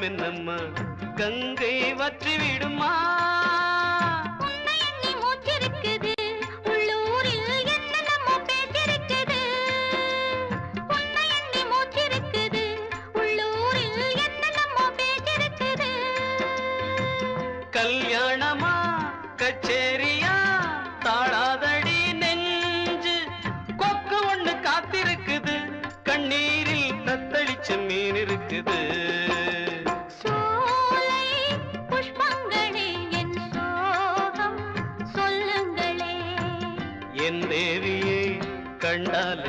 காரணம் என்னம்மா கங்கை வற்றி விடுமா கல்யாணமா கச்சேரியா தாழாதடி நெஞ்சு கொக்கு ஒண்ணு காத்திருக்குது கண்ணீரில் தத்தளிச்ச மீன் இருக்குது சோலை புஷ்பங்களே என் சோகம் சொல்லுங்களே என் தேவியை கண்டால்